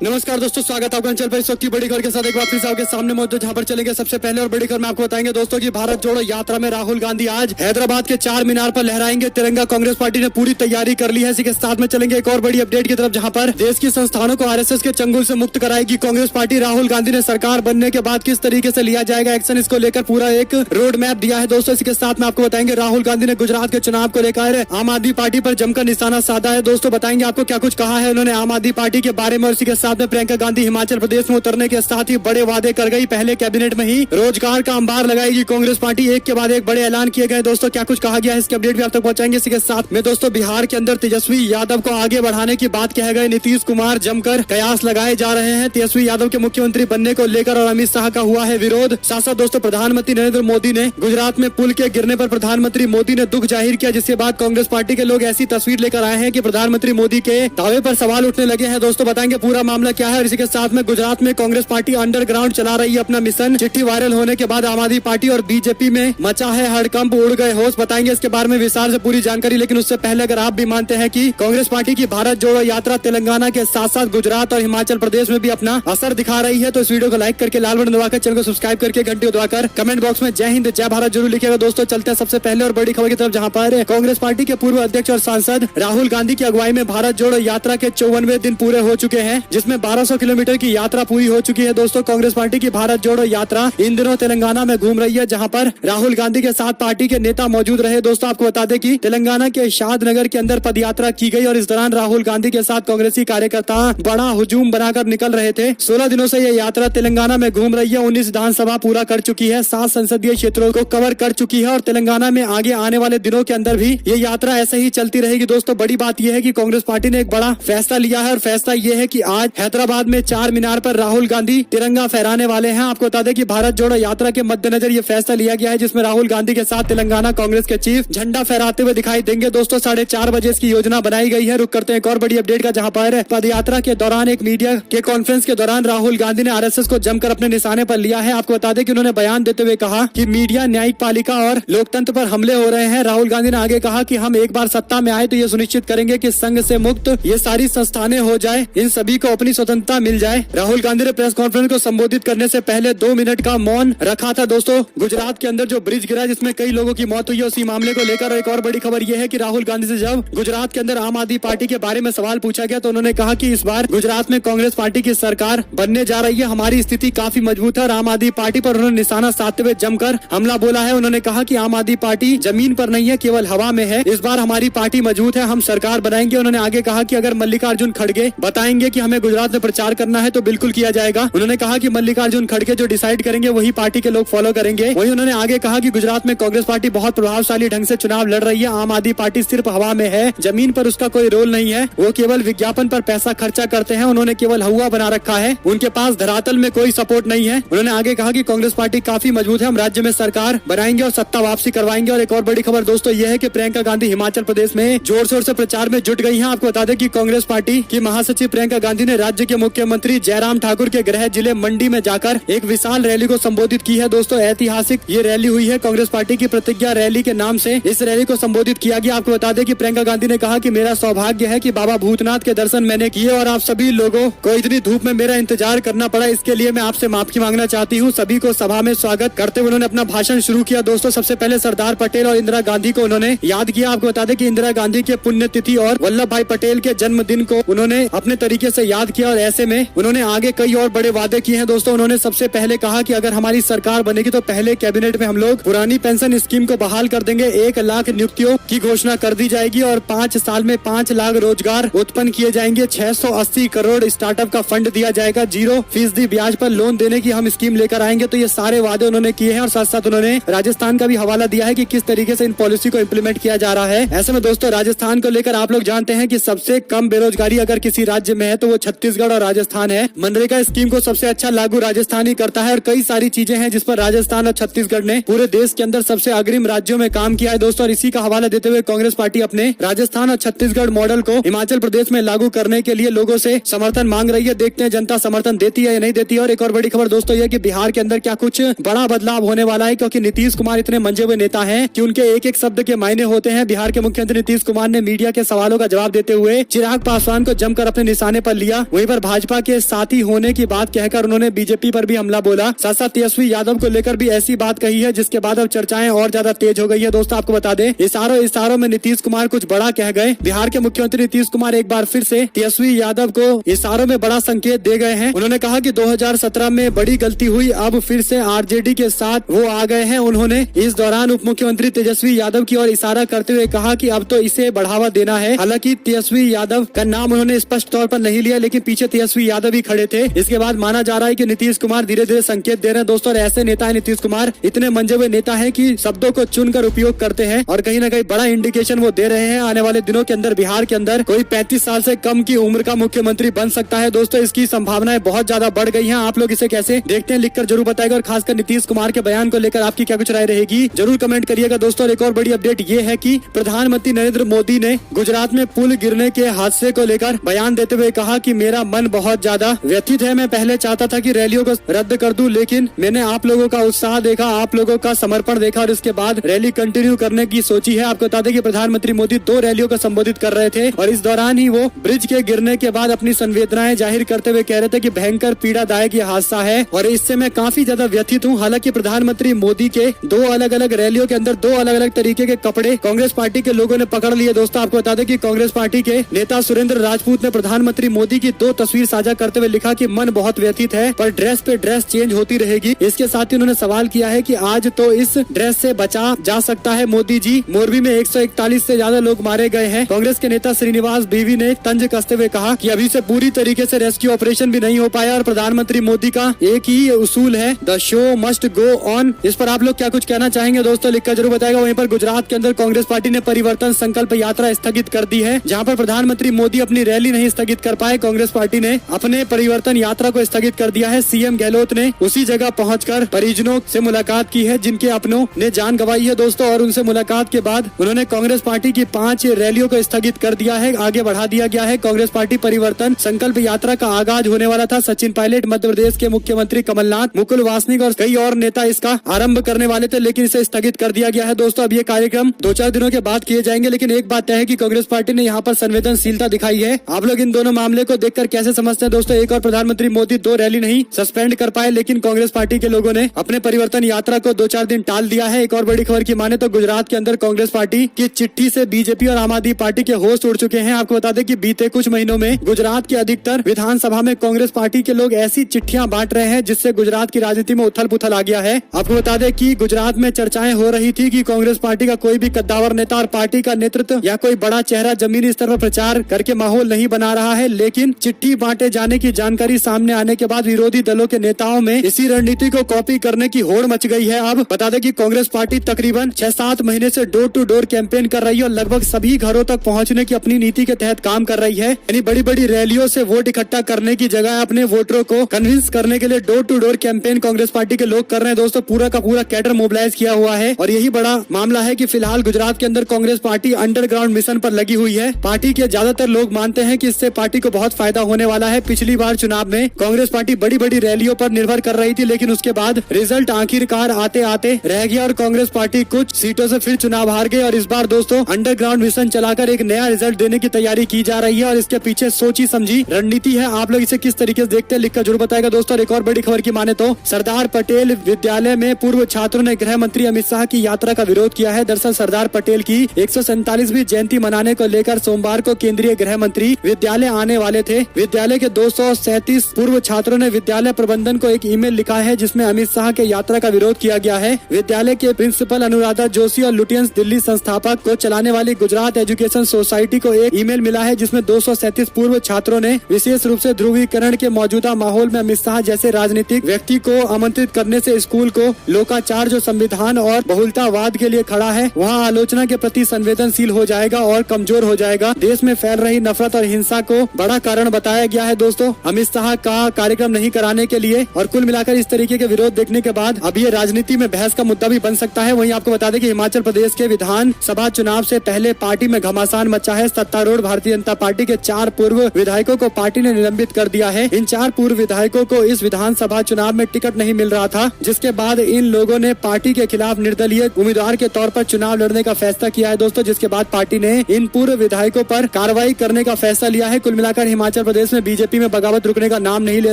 नमस्कार दोस्तों, स्वागत है आपका अंचल पर इस वक्त की बड़ी खबर के साथ एक बार फिर से आपके सामने मौजूद, जहां पर चलेंगे सबसे पहले और बड़ी खबर में आपको बताएंगे दोस्तों की भारत जोड़ो यात्रा में राहुल गांधी आज हैदराबाद के चार मीनार पर लहराएंगे तिरंगा। कांग्रेस पार्टी ने पूरी तैयारी कर ली है। इसी के साथ में चलेंगे एक और बड़ी अपडेट की तरफ, जहां पर देश की संस्थानों को आरएसएस के चंगुल से मुक्त कराएगी कांग्रेस पार्टी। राहुल गांधी ने सरकार बनने के बाद किस तरीके से लिया जाएगा एक्शन, इसको लेकर पूरा एक रोड मैप दिया है दोस्तों। इसी के साथ में आपको बताएंगे राहुल गांधी ने गुजरात के चुनाव को लेकर आम आदमी पार्टी पर जमकर निशाना साधा है दोस्तों। बताएंगे आपको क्या कुछ कहा है उन्होंने आम आदमी पार्टी के बारे में। और इसी के साथ में प्रियंका गांधी हिमाचल प्रदेश में उतरने के साथ ही बड़े वादे कर गई। पहले कैबिनेट में ही रोजगार का अंबार लगाएगी कांग्रेस पार्टी। एक के बाद एक बड़े ऐलान किए गए दोस्तों। क्या कुछ कहा गया है इसकी अपडेट भी आप तक पहुंचाएंगे। इसी के साथ में दोस्तों बिहार के अंदर तेजस्वी यादव को आगे बढ़ाने की बात कह गए नीतीश कुमार। जमकर कयास लगाए जा रहे हैं तेजस्वी यादव के मुख्यमंत्री बनने को लेकर, और अमित शाह का हुआ है विरोध। साथ साथ दोस्तों प्रधानमंत्री नरेंद्र मोदी ने गुजरात में पुल के गिरने पर प्रधानमंत्री मोदी ने दुख जाहिर किया, जिसके बाद कांग्रेस पार्टी के लोग ऐसी तस्वीर लेकर आए हैं कि प्रधानमंत्री मोदी के दावे पर सवाल उठने लगे हैं दोस्तों। बताएंगे पूरा मामला क्या है। और इसी के साथ में गुजरात में कांग्रेस पार्टी अंडरग्राउंड चला रही है अपना मिशन। चिट्ठी वायरल होने के बाद आम आदमी पार्टी और बीजेपी में मचा है हड़कंप, उड़ गए होश। बताएंगे इसके बारे में विस्तार से पूरी जानकारी। लेकिन उससे पहले अगर आप भी मानते हैं कि कांग्रेस पार्टी की भारत जोड़ो यात्रा तेलंगाना के साथ साथ गुजरात और हिमाचल प्रदेश में भी अपना असर दिखा रही है, तो इस वीडियो को लाइक करके लाल बटन दबाकर चैनल को सब्सक्राइब करके घंटी को दबाकर कमेंट बॉक्स में जय हिंद जय भारत जरूर लिखिएगा दोस्तों। चलते हैं सबसे पहले और बड़ी खबर की तरफ, जहां पर कांग्रेस पार्टी के पूर्व अध्यक्ष और सांसद राहुल गांधी की अगुवाई में भारत जोड़ो यात्रा के 54वें दिन पूरे हो चुके हैं, जिसमें 1200 किलोमीटर की यात्रा पूरी हो चुकी है दोस्तों। कांग्रेस पार्टी की भारत जोड़ो यात्रा इन दिनों तेलंगाना में घूम रही है, जहां पर राहुल गांधी के साथ पार्टी के नेता मौजूद रहे दोस्तों। आपको बता दें कि तेलंगाना के शादनगर के अंदर पदयात्रा की गई और इस दौरान राहुल गांधी के साथ कांग्रेसी कार्यकर्ता बड़ा हुजूम बनाकर निकल रहे थे। 16 दिनों से यह यात्रा तेलंगाना में घूम रही है। 19 विधानसभा पूरा कर चुकी है, 7 संसदीय क्षेत्रों को कवर कर चुकी है और तेलंगाना में आगे आने वाले दिनों के अंदर भी ये यात्रा ऐसे ही चलती रहेगी दोस्तों। बड़ी बात यह है कि कांग्रेस पार्टी ने एक बड़ा फैसला लिया है और फैसला ये है कि आज हैदराबाद में चार मीनार पर राहुल गांधी तिरंगा फहराने वाले हैं। आपको बता दें कि भारत जोड़ो यात्रा के मद्देनजर ये फैसला लिया गया है, जिसमें राहुल गांधी के साथ तेलंगाना कांग्रेस के चीफ झंडा फहराते हुए दिखाई देंगे दोस्तों। 4:30 बजे इसकी योजना बनाई गई है। रुक करते हैं एक और बड़ी अपडेट का, जहां पर पदयात्रा के दौरान एक मीडिया के कॉन्फ्रेंस के दौरान राहुल गांधी ने आरएसएस को जमकर अपने निशाने पर लिया है। आपको बता दें कि उन्होंने बयान देते हुए कहा कि मीडिया, न्यायिक पालिका और लोकतंत्र पर हमले हो रहे हैं। राहुल गांधी ने आगे कहा कि हम एक बार सत्ता में आए तो ये सुनिश्चित करेंगे कि संघ से मुक्त ये सारी संस्थानें हो जाए, इन सभी को अपनी स्वतंत्रता मिल जाए। राहुल गांधी ने प्रेस कॉन्फ्रेंस को संबोधित करने से पहले 2 मिनट का मौन रखा था दोस्तों। गुजरात के अंदर जो ब्रिज गिरा जिसमें कई लोगों की मौत हुई है, उसी मामले को लेकर एक और बड़ी खबर यह है कि राहुल गांधी से जब गुजरात के अंदर आम आदमी पार्टी के बारे में सवाल पूछा गया तो उन्होंने कहा कि इस बार गुजरात में कांग्रेस पार्टी की सरकार बनने जा रही है, हमारी स्थिति काफी मजबूत है। और आम आदमी पार्टी पर उन्होंने निशाना साधते हुए जमकर हमला बोला है। उन्होंने कहा कि आम आदमी पार्टी जमीन पर नहीं है, केवल हवा में है। इस बार हमारी पार्टी मजबूत है, हम सरकार बनाएंगे। उन्होंने आगे कहा कि अगर मल्लिकार्जुन खड़गे बताएंगे कि हमें गुजरात में प्रचार करना है तो बिल्कुल किया जाएगा। उन्होंने कहा कि मल्लिकार्जुन खड़गे जो डिसाइड करेंगे वही पार्टी के लोग फॉलो करेंगे। वही उन्होंने आगे कहा कि गुजरात में कांग्रेस पार्टी बहुत प्रभावशाली ढंग से चुनाव लड़ रही है। आम आदमी पार्टी सिर्फ हवा में है, जमीन पर उसका कोई रोल नहीं है। वो केवल विज्ञापन पर पैसा खर्चा करते हैं, उन्होंने केवल हुआ बना रखा है, उनके पास धरातल में कोई सपोर्ट नहीं है। उन्होंने आगे कहा कि कांग्रेस पार्टी काफी मजबूत है, हम राज्य में सरकार बनाएंगे और सत्ता वापसी करवाएंगे। और एक और बड़ी खबर दोस्तों यह है कि प्रियंका गांधी हिमाचल प्रदेश में जोर शोर से प्रचार में जुट गई है। आपको बता दें कि कांग्रेस पार्टी की महासचिव प्रियंका गांधी ने राज्य के मुख्यमंत्री जयराम ठाकुर के गृह जिले मंडी में जाकर एक विशाल रैली को संबोधित की है दोस्तों। ऐतिहासिक ये रैली हुई है, कांग्रेस पार्टी की प्रतिज्ञा रैली के नाम से इस रैली को संबोधित किया गया। आपको बता दें कि प्रियंका गांधी ने कहा कि मेरा सौभाग्य है कि बाबा भूतनाथ के दर्शन मैंने किए और आप सभी लोगों को इतनी धूप में मेरा इंतजार करना पड़ा, इसके लिए मैं आपसे माफी मांगना चाहती हूँ। सभी को सभा में स्वागत करते हुए उन्होंने अपना भाषण शुरू किया दोस्तों। सबसे पहले सरदार पटेल और इंदिरा गांधी को उन्होंने याद किया। आपको बता दें कि इंदिरा गांधी के पुण्यतिथि और वल्लभ भाई पटेल के जन्मदिन को उन्होंने अपने तरीके से याद किया और ऐसे में उन्होंने आगे कई और बड़े वादे किए हैं दोस्तों। उन्होंने सबसे पहले कहा कि अगर हमारी सरकार बनेगी तो पहले कैबिनेट में हम लोग पुरानी पेंशन स्कीम को बहाल कर देंगे, 1 लाख नियुक्तियों की घोषणा कर दी जाएगी और 5 साल में 5 लाख रोजगार उत्पन्न किए जाएंगे, 680 करोड़ स्टार्टअप का फंड दिया जाएगा, 0% ब्याज पर लोन देने की हम स्कीम लेकर आएंगे। तो ये सारे वादे उन्होंने किए हैं और साथ साथ उन्होंने राजस्थान का भी हवाला दिया है कि किस तरीके से इन पॉलिसी को इम्प्लीमेंट किया जा रहा है। ऐसे में दोस्तों राजस्थान को लेकर आप लोग जानते हैं कि सबसे कम बेरोजगारी अगर किसी राज्य में है तो वो छत्तीसगढ़ और राजस्थान है। मनरेगा स्कीम को सबसे अच्छा लागू राजस्थान ही करता है और कई सारी चीजें हैं जिस पर राजस्थान और छत्तीसगढ़ ने पूरे देश के अंदर सबसे अग्रिम राज्यों में काम किया है दोस्तों। और इसी का हवाला देते हुए कांग्रेस पार्टी अपने राजस्थान और छत्तीसगढ़ मॉडल को हिमाचल प्रदेश में लागू करने के लिए लोगों से समर्थन मांग रही है। देखते हैं जनता समर्थन देती है या नहीं देती है। और एक और बड़ी खबर दोस्तों यह कि बिहार के अंदर क्या कुछ बड़ा बदलाव होने वाला है, क्योंकि नीतीश कुमार इतने मंजे हुए नेता हैं कि उनके एक एक शब्द के मायने होते हैं। बिहार के मुख्यमंत्री नीतीश कुमार ने मीडिया के सवालों का जवाब देते हुए चिराग पासवान को जमकर अपने निशाने पर लिया। वहीं पर भाजपा के साथी होने की बात कहकर उन्होंने बीजेपी पर भी हमला बोला। साथ साथ तेजस्वी यादव को लेकर भी ऐसी बात कही है जिसके बाद अब चर्चाएं और ज्यादा तेज हो गई है। दोस्तों आपको बता दें, इशारों में नीतीश कुमार कुछ बड़ा कह गए। बिहार के मुख्यमंत्री नीतीश कुमार एक बार फिर से तेजस्वी यादव को इशारों में बड़ा संकेत दे गए हैं। उन्होंने कहा कि 2017 में बड़ी गलती हुई, अब फिर से आरजेडी के साथ वो आ गए हैं। उन्होंने इस दौरान उप मुख्यमंत्री तेजस्वी यादव की ओर इशारा करते हुए कहा कि अब तो इसे बढ़ावा देना है। हालांकि तेजस्वी यादव का नाम उन्होंने स्पष्ट तौर पर नहीं लिया, लेकिन पीछे तेजस्वी यादव ही खड़े थे। इसके बाद माना जा रहा है कि नीतीश कुमार धीरे धीरे संकेत दे रहे हैं। दोस्तों ऐसे नेता है नीतीश कुमार, इतने मंजे हुए नेता है कि शब्दों को चुनकर उपयोग करते हैं और कहीं न कहीं बड़ा इंडिकेशन वो दे रहे हैं। आने वाले दिनों के अंदर बिहार के अंदर कोई 35 साल से कम की उम्र का मुख्यमंत्री बन सकता है। दोस्तों इसकी संभावनाएं बहुत ज्यादा बढ़ गई हैं। आप लोग इसे कैसे देखते हैं लिखकर जरूर बताएगा, और खासकर नीतीश कुमार के बयान को लेकर आपकी क्या कुछ राय रहेगी जरूर कमेंट करिएगा। दोस्तों एक और बड़ी अपडेट ये है कि प्रधानमंत्री नरेंद्र मोदी ने गुजरात में पुल गिरने के हादसे को लेकर बयान देते हुए कहा कि मेरा मन बहुत ज्यादा व्यथित है। मैं पहले चाहता था कि रैलियों को रद्द कर दूं, लेकिन मैंने आप लोगों का उत्साह देखा, आप लोगों का समर्पण देखा और इसके बाद रैली कंटिन्यू करने की सोची है। आपको बता दें कि प्रधानमंत्री मोदी 2 रैलियों को संबोधित कर रहे थे और इस दौरान ही वो ब्रिज के गिरने के बाद अपनी संवेदनाएं जाहिर करते हुए कह रहे थे कि भयंकर पीड़ादायक ये हादसा है और इससे मैं काफी ज्यादा व्यथित हूँ। हालांकि प्रधानमंत्री मोदी के 2 अलग अलग रैलियों के अंदर 2 अलग अलग तरीके के कपड़े कांग्रेस पार्टी के लोगों ने पकड़ लिए। दोस्तों आपको बता दें कि कांग्रेस पार्टी के नेता सुरेंद्र राजपूत ने प्रधानमंत्री मोदी की 2 तस्वीर साझा करते हुए लिखा कि मन बहुत व्यथित है पर ड्रेस पे ड्रेस चेंज होती रहेगी। इसके साथ ही उन्होंने सवाल किया है कि आज तो इस ड्रेस से बचा जा सकता है मोदी जी। मोरबी में 141 से ज्यादा लोग मारे गए हैं। कांग्रेस के नेता श्रीनिवास बीवी ने तंज कसते हुए कहा कि अभी से पूरी तरीके से रेस्क्यू ऑपरेशन भी नहीं हो पाया और प्रधानमंत्री मोदी का एक ही उसूल है, the show must go on. इस पर आप लोग क्या कुछ कहना चाहेंगे दोस्तों लिखकर जरूर बताएगा। वहीं पर गुजरात के अंदर कांग्रेस पार्टी ने परिवर्तन संकल्प यात्रा स्थगित कर दी है। जहां पर प्रधानमंत्री मोदी अपनी रैली नहीं स्थगित कर पाए, कांग्रेस पार्टी ने अपने परिवर्तन यात्रा को स्थगित कर दिया है। सीएम गहलोत ने उसी जगह पहुंचकर परिजनों से मुलाकात की है जिनके अपनों ने जान गंवाई है दोस्तों, और उनसे मुलाकात के बाद उन्होंने कांग्रेस पार्टी की 5 रैलियों को स्थगित कर दिया है, आगे बढ़ा दिया गया है। कांग्रेस पार्टी परिवर्तन संकल्प यात्रा का आगाज होने वाला था। सचिन पायलट, मध्य प्रदेश के मुख्यमंत्री कमलनाथ, मुकुल वासनिक और कई और नेता इसका आरंभ करने वाले थे, लेकिन इसे स्थगित कर दिया गया है। दोस्तों अब ये कार्यक्रम 2-4 दिनों के बाद किए जाएंगे, लेकिन एक बात तय है कि कांग्रेस पार्टी ने यहाँ पर संवेदनशीलता दिखाई है। आप लोग इन दोनों मामले को देखकर कैसे समझते हैं दोस्तों? एक और प्रधानमंत्री मोदी 2 रैली नहीं सस्पेंड कर पाए, लेकिन कांग्रेस पार्टी के लोगों ने अपने परिवर्तन यात्रा को 2-4 दिन टाल दिया है। एक और बड़ी खबर की माने तो गुजरात के अंदर कांग्रेस पार्टी की चिट्ठी से बीजेपी और आम आदमी पार्टी के होश उड़ चुके हैं। आपको बता दें कि बीते कुछ महीनों में गुजरात की अधिकतर विधानसभा में कांग्रेस पार्टी के लोग ऐसी चिट्ठियां बांट रहे हैं जिससे गुजरात की राजनीति में उथल पुथल आ गया है। आपको बता दें कि गुजरात में चर्चाएं हो रही थी कि कांग्रेस पार्टी का कोई भी कद्दावर नेता और पार्टी का नेतृत्व या कोई बड़ा चेहरा जमीनी स्तर पर प्रचार करके माहौल नहीं बना रहा है, लेकिन चिट्ठी बांटे जाने की जानकारी सामने आने के बाद विरोधी दलों के नेताओं में इसी रणनीति को कॉपी करने की होड़ मच गई है। अब बता दें कि कांग्रेस पार्टी तकरीबन 6-7 महीने से डोर टू डोर कैंपेन कर रही है और लगभग सभी घरों तक पहुंचने की अपनी नीति के तहत काम कर रही है। यानी बड़ी बड़ी रैलियों से वोट इकट्ठा करने की जगह अपने वोटरों को कन्विंस करने के लिए door to door campaign Congress party के लोग कर रहे हैं। दोस्तों पूरा का पूरा कैडर मोबिलाइज किया हुआ है और यही बड़ा मामला है कि फिलहाल गुजरात के अंदर कांग्रेस पार्टी अंडरग्राउंड मिशन पर लगी हुई है। पार्टी के ज्यादातर लोग मानते हैं कि इससे पार्टी को बहुत फायदा होने वाला है। पिछली बार चुनाव में कांग्रेस पार्टी बड़ी बड़ी रैलियों पर निर्भर कर रही थी, लेकिन उसके बाद रिजल्ट आखिरकार आते आते रह गया और कांग्रेस पार्टी कुछ सीटों से फिर चुनाव हार गई। और इस बार दोस्तों अंडरग्राउंड मिशन चलाकर एक नया रिजल्ट देने की तैयारी की जा रही है और इसके पीछे सोची समझी रणनीति है। आप लोग इसे किस तरीके से देखते हैं लिखकर जरूर बताएगा दोस्तों। और एक और बड़ी खबर की माने तो सरदार पटेल विद्यालय में पूर्व छात्रों ने गृह मंत्री अमित शाह की यात्रा का विरोध किया है। दरअसल सरदार पटेल की 147वीं जयंती मनाने को लेकर सोमवार को केंद्रीय गृह मंत्री विद्यालय आने वाले थे। विद्यालय के 237 पूर्व छात्रों ने विद्यालय प्रबंधन को एक ईमेल लिखा है जिसमें अमित शाह के यात्रा का विरोध किया गया है। विद्यालय के प्रिंसिपल अनुराधा जोशी और लुटियंस दिल्ली संस्थापक को चलाने वाली गुजरात एजुकेशन सोसाइटी को एक ईमेल मिला है जिसमें 237 पूर्व छात्रों ने विशेष रूप से ध्रुवीकरण के मौजूदा माहौल में अमित शाह जैसे राजनीतिक व्यक्ति को आमंत्रित करने से स्कूल को लोकाचार जो संविधान और बहुलतावाद के लिए खड़ा है वहां आलोचना के प्रति संवेदनशील हो जाएगा और कमजोर हो जाएगा। देश में फैल रही नफरत और हिंसा को बड़ा कारण बताया गया है दोस्तों अमित शाह का कार्यक्रम नहीं कराने के लिए। और कुल मिलाकर इस तरीके के विरोध देखने के बाद अब ये राजनीति में बहस का मुद्दा भी बन सकता है। वहीं आपको बता दें कि हिमाचल प्रदेश के विधानसभा चुनाव से पहले पार्टी में घमासान मचा है। सत्तारूढ़ भारतीय जनता पार्टी के 4 पूर्व विधायकों को पार्टी ने निलंबित कर दिया है। इन 4 पूर्व विधायकों को इस विधानसभा चुनाव में टिकट नहीं मिल रहा था, जिसके बाद इन लोगों ने पार्टी के खिलाफ निर्दलीय उम्मीदवार के तौर पर चुनाव लड़ने का फैसला किया है दोस्तों, जिसके बाद पार्टी ने इन पूर्व विधायकों पर कार्रवाई करने का फैसला लिया है। कुल मिलाकर हिमाचल हिमाचल प्रदेश में बीजेपी में बगावत रुकने का नाम नहीं ले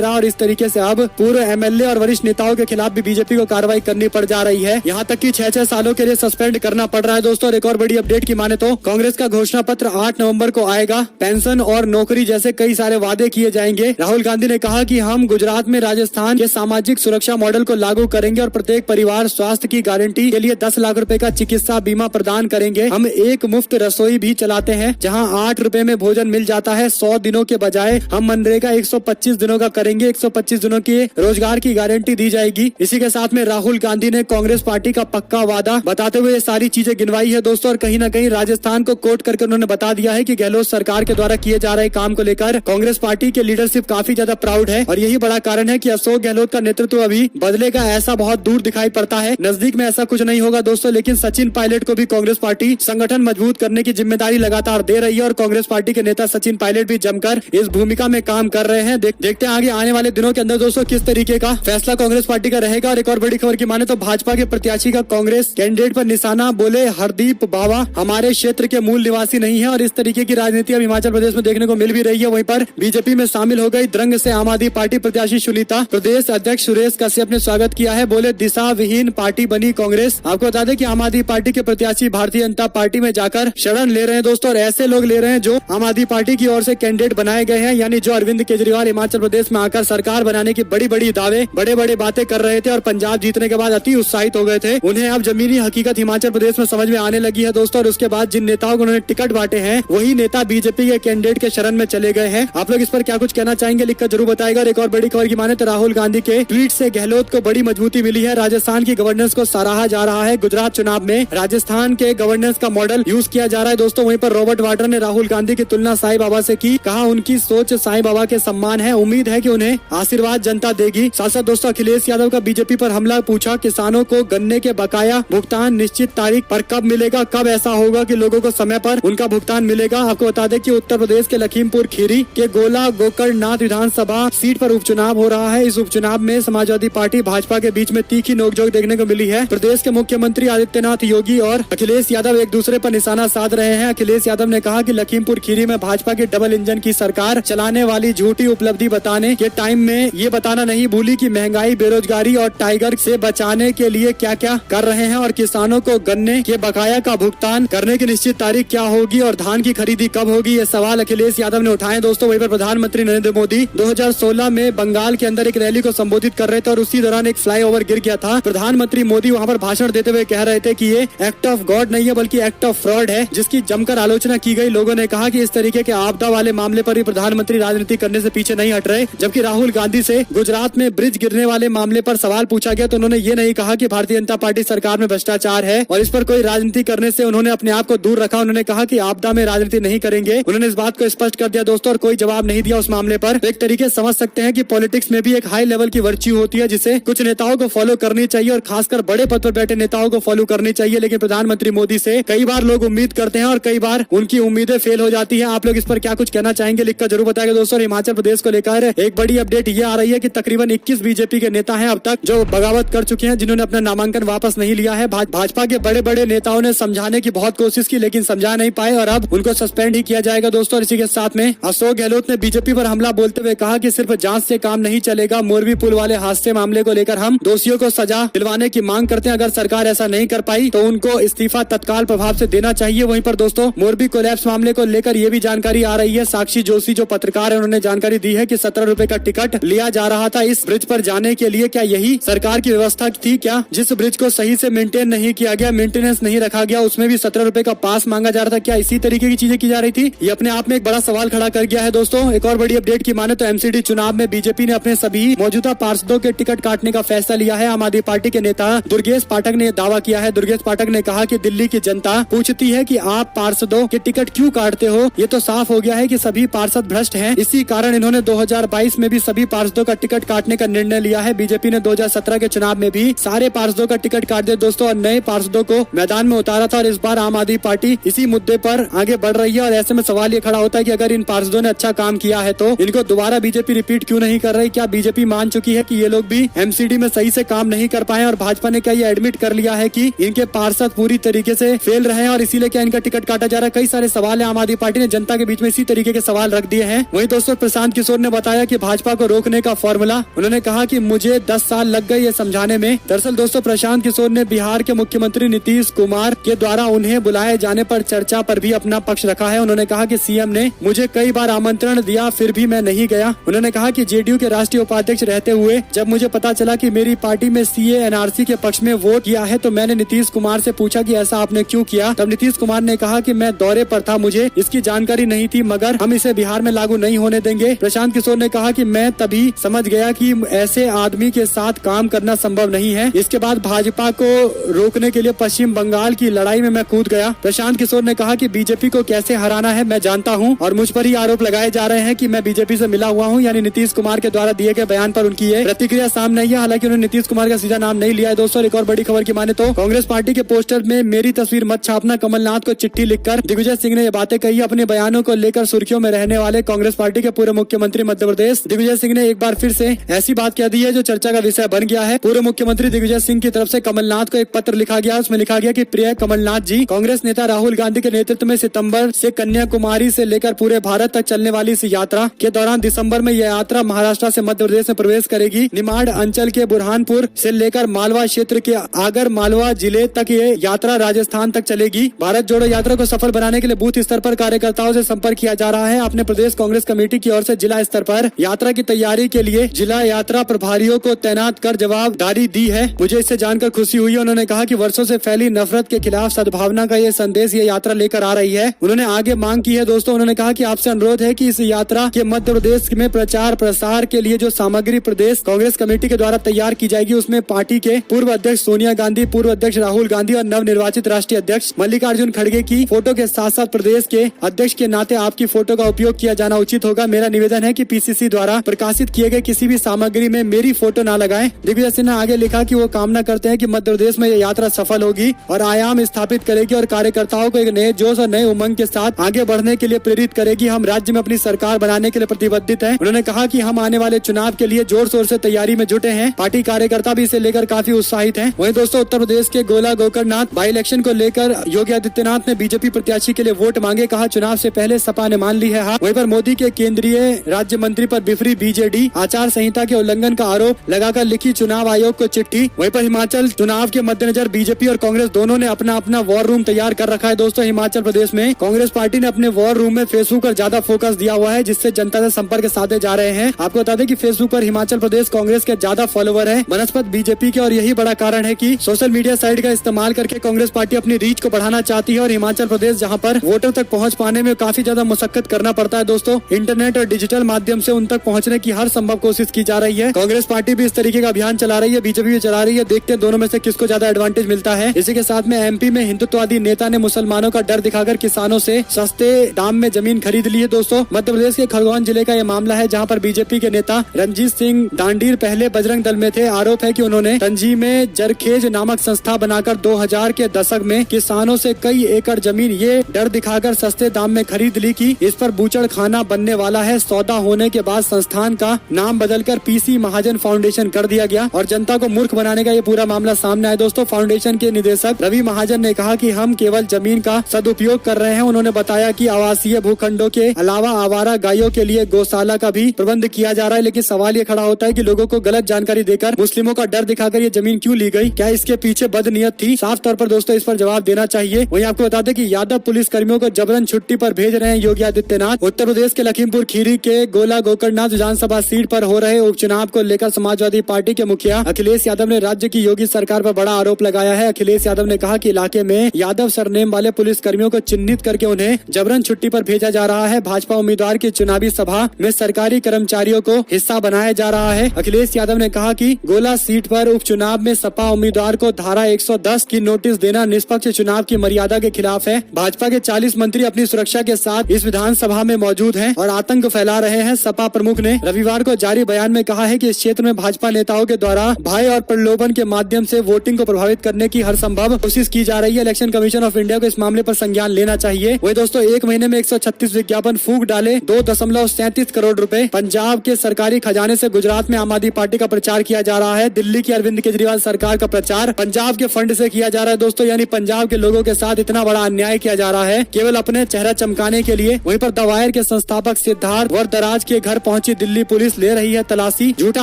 रहा और इस तरीके से अब पूर्व एमएलए और वरिष्ठ नेताओं के खिलाफ भी बीजेपी को कार्रवाई करनी पड़ जा रही है। यहाँ तक कि 6-6 सालों के लिए सस्पेंड करना पड़ रहा है दोस्तों। और एक और बड़ी अपडेट की माने तो कांग्रेस का घोषणा पत्र 8 नवंबर को आएगा। पेंशन और नौकरी जैसे कई सारे वादे किए जाएंगे। राहुल गांधी ने कहा कि हम गुजरात में राजस्थान के सामाजिक सुरक्षा मॉडल को लागू करेंगे और प्रत्येक परिवार स्वास्थ्य की गारंटी के लिए 10 लाख रुपए का चिकित्सा बीमा प्रदान करेंगे। हम एक मुफ्त रसोई भी चलाते हैं जहां 8 रुपए में भोजन मिल जाता है। 100 दिनों के बजाय हम मनरेगा 125 दिनों का करेंगे। 125 दिनों के रोजगार की गारंटी दी जाएगी। इसी के साथ में राहुल गांधी ने कांग्रेस पार्टी का पक्का वादा बताते हुए ये सारी चीजें गिनवाई है दोस्तों। और कहीं न कहीं राजस्थान को कोट करके उन्होंने बता दिया है कि गहलोत सरकार के द्वारा किए जा रहे काम को लेकर कांग्रेस पार्टी के लीडरशिप काफी ज्यादा प्राउड है। और यही बड़ा कारण है कि अशोक गहलोत का नेतृत्व अभी बदलेगा ऐसा बहुत दूर दिखाई पड़ता है। नजदीक में ऐसा कुछ नहीं होगा दोस्तों। लेकिन सचिन पायलट को भी कांग्रेस पार्टी संगठन मजबूत करने की जिम्मेदारी लगातार दे रही है और कांग्रेस पार्टी के नेता सचिन पायलट भी जमकर इस भूमिका में काम कर रहे हैं। देखते हैं आगे आने वाले दिनों के अंदर दोस्तों किस तरीके का फैसला कांग्रेस पार्टी का रहेगा। और एक और बड़ी खबर की माने तो भाजपा के प्रत्याशी का कांग्रेस कैंडिडेट पर निशाना। बोले हरदीप बावा हमारे क्षेत्र के मूल निवासी नहीं है। और इस तरीके की राजनीति अब हिमाचल प्रदेश में देखने को मिल भी रही है। वहीं पर बीजेपी में शामिल हो गई द्रंग से आम आदमी पार्टी प्रत्याशी सुनीता। प्रदेश अध्यक्ष सुरेश कश्यप ने स्वागत किया है। बोले दिशा विहीन पार्टी बनी कांग्रेस। आपको बता दें कि आम आदमी पार्टी के प्रत्याशी भारतीय जनता पार्टी में जाकर शरण ले रहे हैं दोस्तों। और ऐसे लोग ले रहे हैं जो आम आदमी पार्टी की ओर से कैंडिडेट बनाए गए हैं, यानी जो अरविंद केजरीवाल हिमाचल प्रदेश में आकर सरकार बनाने की बड़ी बड़ी दावे बड़े बड़े बातें कर रहे थे और पंजाब जीतने के बाद अति उत्साहित हो गए थे। उन्हें अब जमीनी हकीकत हिमाचल प्रदेश में समझ में आने लगी है दोस्तों। और उसके बाद जिन नेताओं को उन्होंने टिकट बांटे हैं वही नेता बीजेपी के कैंडिडेट के शरण में चले गए हैं। आप लोग इस पर क्या कुछ कहना चाहेंगे लिखकर जरूर बताएगा। और एक और बड़ी खबर की माने तो राहुल गांधी के ट्वीट से गहलोत को बड़ी मजबूती मिली है। राजस्थान की गवर्नेंस को सराहा जा रहा है। गुजरात चुनाव में राजस्थान के गवर्नेंस का मॉडल यूज किया जा रहा है दोस्तों। वहीं पर रॉबर्ट वाड्रा ने राहुल गांधी की तुलना साईं बाबा से की। कहा उनकी सोच साईं बाबा के सम्मान है। उम्मीद है कि उन्हें आशीर्वाद जनता देगी। साथ साथ दोस्तों अखिलेश यादव का बीजेपी पर हमला। पूछा किसानों को गन्ने के बकाया भुगतान निश्चित तारीख पर कब मिलेगा, कब ऐसा होगा कि लोगों को समय पर उनका भुगतान मिलेगा। आपको बता दें कि उत्तर प्रदेश के लखीमपुर खीरी के गोला गोकर्णनाथ विधानसभा सीट पर उपचुनाव हो रहा है। इस उपचुनाव में समाजवादी पार्टी भाजपा के बीच में तीखी नोकझोंक देखने को मिली है। प्रदेश के मुख्यमंत्री आदित्यनाथ योगी और अखिलेश यादव एक दूसरे पर निशाना साध रहे हैं। अखिलेश यादव ने कहा कि लखीमपुर खीरी में भाजपा की डबल इंजन की सरकार चलाने वाली झूठी उपलब्धि बताने के टाइम में ये बताना नहीं भूली कि महंगाई, बेरोजगारी और टाइगर से बचाने के लिए क्या क्या कर रहे हैं और किसानों को गन्ने के बकाया का भुगतान करने की निश्चित तारीख क्या होगी और धान की खरीदी कब होगी। ये सवाल अखिलेश यादव ने उठाए दोस्तों। वहीं पर प्रधानमंत्री नरेंद्र मोदी 2016 में बंगाल के अंदर एक रैली को संबोधित कर रहे थे और उसी दौरान एक फ्लाईओवर गिर गया था। प्रधानमंत्री मोदी वहां पर भाषण देते हुए कह रहे थे कि ये एक्ट ऑफ गॉड नहीं है बल्कि एक्ट ऑफ फ्रॉड है, जिसकी जमकर आलोचना की गई। लोगों ने कहा कि इस तरीके के आपदा वाले मामले पर भी प्रधानमंत्री राजनीति करने से पीछे नहीं हट रहे। जबकि राहुल गांधी से गुजरात में ब्रिज गिरने वाले मामले पर सवाल पूछा गया तो उन्होंने ये नहीं कहा कि भारतीय जनता पार्टी सरकार में भ्रष्टाचार है और इस पर कोई राजनीति करने से उन्होंने अपने आप को दूर रखा। उन्होंने कहा कि आपदा में राजनीति नहीं करेंगे। उन्होंने इस बात को स्पष्ट कर दिया दोस्तों और कोई जवाब नहीं दिया उस मामले पर। एक तरीके समझ सकते हैं कि पॉलिटिक्स में भी एक हाई लेवल की वर्च्यू होती है जिसे कुछ नेताओं को फॉलो करनी चाहिए और खासकर बड़े पद पर बैठे नेताओं को फॉलो करनी चाहिए। लेकिन प्रधानमंत्री मोदी से कई बार लोग उम्मीद करते हैं और कई बार उनकी उम्मीदें फेल हो जाती है। आप लोग इस पर क्या कुछ कहना चाहेंगे लिखकर जरूर बताएंगे दोस्तों। हिमाचल प्रदेश को लेकर एक बड़ी अपडेट ये आ रही है कि तकरीबन 21 बीजेपी के नेता हैं अब तक जो बगावत कर चुके हैं, जिन्होंने अपना नामांकन वापस नहीं लिया है। भाजपा के बड़े बड़े नेताओं ने समझाने की बहुत कोशिश की लेकिन समझा नहीं पाए और अब उनको सस्पेंड ही किया जाएगा दोस्तों। और इसी के साथ में अशोक गहलोत ने बीजेपी पर हमला बोलते हुए कहा कि सिर्फ जांच से काम नहीं चलेगा। मोरबी पुल वाले हादसे मामले को लेकर हम दोषियों को सजा दिलवाने की मांग करते हैं। अगर सरकार ऐसा नहीं कर पाई तो उनको इस्तीफा तत्काल प्रभाव से देना चाहिए। वहीं पर दोस्तों मोरबी कोलैप्स मामले को लेकर ये भी जानकारी आ रही है। साक्षी जोशी जो पत्रकार है उन्होंने जानकारी दी है कि 17 रुपए का टिकट लिया जा रहा था इस ब्रिज पर जाने के लिए। क्या यही सरकार की व्यवस्था थी क्या? जिस ब्रिज को सही से मेंटेन नहीं किया गया, मेंटेनेंस नहीं रखा गया, उसमें भी 17 रुपए का पास मांगा जा रहा था। क्या इसी तरीके की चीजें की जा रही थी? ये अपने आप में एक बड़ा सवाल खड़ा कर गया है दोस्तों। एक और बड़ी अपडेट की माने तो एमसीडी चुनाव में बीजेपी ने अपने सभी मौजूदा पार्षदों के टिकट काटने का फैसला लिया है। आम आदमी पार्टी के नेता दुर्गेश पाठक ने दावा किया है। दुर्गेश पाठक ने कहा कि दिल्ली की जनता पूछती है कि आप पार्षदों के टिकट क्यों काटते हो। ये तो साफ हो गया है कि सभी पार्षद भ्रष्ट हैं। इसी कारण इन्होंने 2022 में भी सभी पार्षदों का टिकट काटने का निर्णय लिया है। बीजेपी ने 2017 के चुनाव में भी सारे पार्षदों का टिकट काट दिया दोस्तों और नए पार्षदों को मैदान में उतारा था। और इस बार आम आदमी पार्टी इसी मुद्दे पर आगे बढ़ रही है और ऐसे में सवाल ये खड़ा होता है कि अगर इन पार्षदों ने अच्छा काम किया है तो इनको दोबारा बीजेपी रिपीट क्यों नहीं कर रही? क्या बीजेपी मान चुकी है कि ये लोग भी एमसीडी में सही से काम नहीं कर पाए और भाजपा ने क्या ये एडमिट कर लिया है कि इनके पार्षद पूरी तरीके से फेल रहे हैं और इसीलिए क्या इनका टिकट काटा जा रहा है? कई सारे सवाल है। आम आदमी पार्टी ने जनता के बीच में इसी तरीके के सवाल रख दिए हैं। वहीं दोस्तों प्रशांत किशोर ने बताया कि भाजपा को रोकने का फॉर्मूला, उन्होंने कहा कि मुझे 10 साल लग गए ये समझाने में। दरअसल दोस्तों प्रशांत किशोर ने बिहार के मुख्यमंत्री नीतीश कुमार के द्वारा उन्हें बुलाए जाने पर चर्चा पर भी अपना पक्ष रखा है। उन्होंने कहा कि सीएम ने मुझे कई बार आमंत्रण दिया फिर भी मैं नहीं गया। उन्होंने कहा कि जेडीयू के राष्ट्रीय उपाध्यक्ष रहते हुए जब मुझे पता चला कि मेरी पार्टी में सीए एनआरसी के पक्ष में वोट किया है तो मैंने नीतीश कुमार से पूछा कि ऐसा आपने क्यों किया। तब नीतीश कुमार ने कहा कि मैं दौरे पर था, मुझे इसकी जानकारी नहीं थी, मगर हम इसे बिहार में लागू नहीं होने देंगे। प्रशांत किशोर ने कहा कि मैं तभी समझ गया कि ऐसे आदमी के साथ काम करना संभव नहीं है। इसके बाद भाजपा को रोकने के लिए पश्चिम बंगाल की लड़ाई में मैं कूद गया। प्रशांत किशोर ने कहा कि बीजेपी को कैसे हराना है मैं जानता हूं और मुझ पर ही आरोप लगाए जा रहे हैं कि मैं बीजेपी से मिला हुआ हूं, यानी नीतीश कुमार के द्वारा दिए गए बयान पर उनकी ये प्रतिक्रिया सामने आई है। हालांकि उन्होंने नीतीश कुमार का सीधा नाम नहीं लिया है। दोस्तों एक और बड़ी खबर की माने तो कांग्रेस पार्टी के पोस्टर में मेरी तस्वीर मत छापना, कमलनाथ को चिट्ठी लिखकर दिग्विजय सिंह ने ये बातें कही। अपने बयानों को लेकर सुर्खियों में रहने वाले कांग्रेस पार्टी के पूर्व मुख्यमंत्री मध्य प्रदेश दिग्विजय सिंह ने एक बार फिर से ऐसी बात कह दी है जो चर्चा का विषय बन गया है। पूर्व मुख्यमंत्री दिग्विजय सिंह की तरफ से कमलनाथ को एक पत्र लिखा गया। उसमें लिखा गया कि प्रिय कमलनाथ जी, कांग्रेस नेता राहुल गांधी के नेतृत्व में सितंबर से कन्याकुमारी से लेकर पूरे भारत तक चलने वाली इस यात्रा के दौरान दिसंबर में यह यात्रा महाराष्ट्र से मध्य प्रदेश में प्रवेश करेगी। निमाड़ अंचल के बुरहानपुर से लेकर मालवा क्षेत्र के आगर मालवा जिले तक ये यात्रा राजस्थान तक चलेगी। भारत जोड़ो यात्रा को सफल बनाने के लिए बूथ स्तर पर कार्यकर्ताओं से संपर्क किया जा रहा है। अपने प्रदेश कांग्रेस कमेटी की ओर से जिला स्तर पर यात्रा की तैयारी के लिए जिला यात्रा प्रभारियों को तैनात कर जवाबदारी दी है। मुझे इससे जानकर खुशी हुई। उन्होंने कहा कि वर्षों से फैली नफरत के खिलाफ सद्भावना का ये संदेश ये यात्रा लेकर आ रही है। उन्होंने आगे मांग की है। दोस्तों उन्होंने कहा कि आपसे अनुरोध है कि इस यात्रा के मध्य प्रदेश में प्रचार प्रसार के लिए जो सामग्री प्रदेश कांग्रेस कमेटी के द्वारा तैयार की जाएगी उसमें पार्टी के पूर्व अध्यक्ष सोनिया गांधी, पूर्व अध्यक्ष राहुल गांधी और नव निर्वाचित राष्ट्रीय अध्यक्ष मल्लिकार्जुन खड़गे की फोटो के साथ साथ प्रदेश के अध्यक्ष के नाते आपकी फोटो का उपयोग किया जाना उचित होगा। मेरा निवेदन है कि पीसीसी द्वारा प्रकाशित किए गए किसी भी सामग्री में मेरी फोटो न लगाएं। दिग्विजय सिंह ने आगे लिखा कि वो कामना करते हैं कि मध्य प्रदेश में यह यात्रा सफल होगी और आयाम स्थापित करेगी और कार्यकर्ताओं को एक नए जोश और नए उमंग के साथ आगे बढ़ने के लिए प्रेरित करेगी। हम राज्य में अपनी सरकार बनाने के लिए प्रतिबद्ध हैं। उन्होंने कहा कि हम आने वाले चुनाव के लिए जोर शोर से तैयारी में जुटे हैं। पार्टी कार्यकर्ता भी इसे लेकर काफी उत्साहित हैं। वहीं दोस्तों उत्तर प्रदेश के गोला गोकर्णनाथ बाई इलेक्शन को लेकर योगी आदित्यनाथ ने बीजेपी प्रत्याशी के लिए वोट मांगे। कहा चुनाव से पहले सपा ने मान ली है हार। वहीं पर मोदी के केंद्रीय राज्य मंत्री पर बिफरी बीजेडी, आचार संहिता के उल्लंघन का आरोप लगाकर लिखी चुनाव आयोग को चिट्ठी। वहीं पर हिमाचल चुनाव के मद्देनजर बीजेपी और कांग्रेस दोनों ने अपना अपना वॉर रूम तैयार कर रखा है। दोस्तों हिमाचल प्रदेश में कांग्रेस पार्टी ने अपने वॉर रूम में फेसबुक पर ज्यादा फोकस दिया हुआ है, जिससे जनता से संपर्क साधे जा रहे हैं। आपको बता दें कि फेसबुक पर हिमाचल प्रदेश कांग्रेस के ज्यादा फॉलोवर है बनस्पत बीजेपी के, और यही बड़ा कारण है कि सोशल मीडिया साइट का इस्तेमाल करके कांग्रेस पार्टी अपनी रीच को बढ़ाना चाहती है और हिमाचल प्रदेश जहां पर वोटर तक पहुंच पाने में काफी ज्यादा मुशक्कत करना पड़ता है। दोस्तों इंटरनेट और डिजिटल माध्यम से उन तक पहुंचने की हर संभव कोशिश की जा रही है। कांग्रेस पार्टी भी इस तरीके का अभियान चला रही है, बीजेपी भी चला रही है। देखते हैं दोनों में से किसको ज्यादा एडवांटेज मिलता है। इसी के साथ में एमपी में हिंदुत्ववादी नेता ने मुसलमानों का डर दिखाकर किसानों से सस्ते दाम में जमीन खरीद ली है। दोस्तों मध्य प्रदेश के खरगोन जिले का यह मामला है, जहाँ पर बीजेपी के नेता रंजीत सिंह दांडीर पहले बजरंग दल में थे। आरोप है कि उन्होंने तंजीमें जरखेज नामक संस्था बनाकर 2000 के दशक में किसानों से कई एकड़ जमीन ये डर दिखाकर सस्ते दाम में खरीद ली कि इस पर बूचड़ खाना बनने वाला है। सौदा होने के बाद संस्थान का नाम बदलकर पीसी महाजन फाउंडेशन कर दिया गया और जनता को मूर्ख बनाने का ये पूरा मामला सामने आया। दोस्तों फाउंडेशन के निदेशक रवि महाजन ने कहा कि हम केवल जमीन का सदुपयोग कर रहे हैं। उन्होंने बताया कि आवासीय भूखंडों के अलावा आवारा गायों के लिए गौशाला का भी प्रबंध किया जा रहा है। लेकिन सवाल ये खड़ा होता है कि लोगों को गलत जानकारी देकर मुस्लिमों का डर दिखाकर ये जमीन क्यों ली गई? क्या इसके पीछे बदनीयत थी? साफ तौर पर दोस्तों इस पर जवाब देना चाहिए। वहीं आपको बता दें कि यादव पुलिस कर्मियों को जबरन छुट्टी पर भेज रहे हैं योगी आदित्यनाथ। उत्तर प्रदेश के लखीमपुर खीरी के गोला गोकर्णनाथ विधानसभा सीट पर हो रहे उपचुनाव को लेकर समाजवादी पार्टी के मुखिया अखिलेश यादव ने राज्य की योगी सरकार पर बड़ा आरोप लगाया है। अखिलेश यादव ने कहा कि इलाके में यादव सरनेम वाले पुलिस कर्मियों को चिन्हित करके उन्हें जबरन छुट्टी पर भेजा जा रहा है। भाजपा उम्मीदवार की चुनावी सभा में सरकारी कर्मचारियों को हिस्सा बनाया जा रहा है। अखिलेश यादव ने कहा कि गोला सीट पर उपचुनाव में सपा उम्मीदवार को धारा 110 की नोटिस देना निष्पक्ष चुनाव की मर्यादा के खिलाफ है। भाजपा के 40 मंत्री अपनी सुरक्षा के साथ इस विधानसभा में मौजूद हैं और आतंक फैला रहे हैं। सपा प्रमुख ने रविवार को जारी बयान में कहा है कि इस क्षेत्र में भाजपा नेताओं के द्वारा भय और प्रलोभन के माध्यम से वोटिंग को प्रभावित करने की हर संभव कोशिश की जा रही है। इलेक्शन कमीशन ऑफ इंडिया को इस मामले पर संज्ञान लेना चाहिए। वही दोस्तों एक महीने में 136 विज्ञापन फूंक डाले 2.37 करोड़ रुपए। पंजाब के सरकारी खजाने से गुजरात में आम आदमी पार्टी का प्रचार किया जा रहा है। दिल्ली की अरविंद केजरीवाल सरकार का प्रचार पंजाब के फंड से किया जा रहा है। दोस्तों यानी पंजाब के लोगों के साथ इतना बड़ा अन्याय किया जा रहा है केवल अपने चेहरा चमकाने के लिए। वहीं पर द वायर के संस्थापक सिद्धार्थ वरदराज के घर पहुंची दिल्ली पुलिस, ले रही है तलाशी। झूठा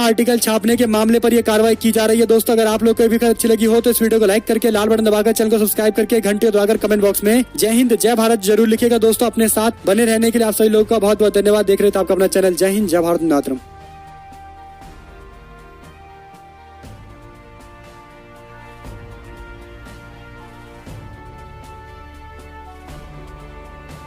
आर्टिकल छापने के मामले पर यह कार्रवाई की जा रही है। दोस्तों अगर आप लोग को भी खबर अच्छी लगी हो तो इस वीडियो को लाइक करके लाल बटन दबाकर चैनल को सब्सक्राइब करके घंटे दबाकर कमेंट बॉक्स में जय हिंद जय भारत जरूर लिखिएगा। दोस्तों अपने साथ बने रहने के लिए आप सभी लोगों का बहुत बहुत धन्यवाद। देख रहे थे आपका अपना चैनल जय हिंद जय भारत मातरम।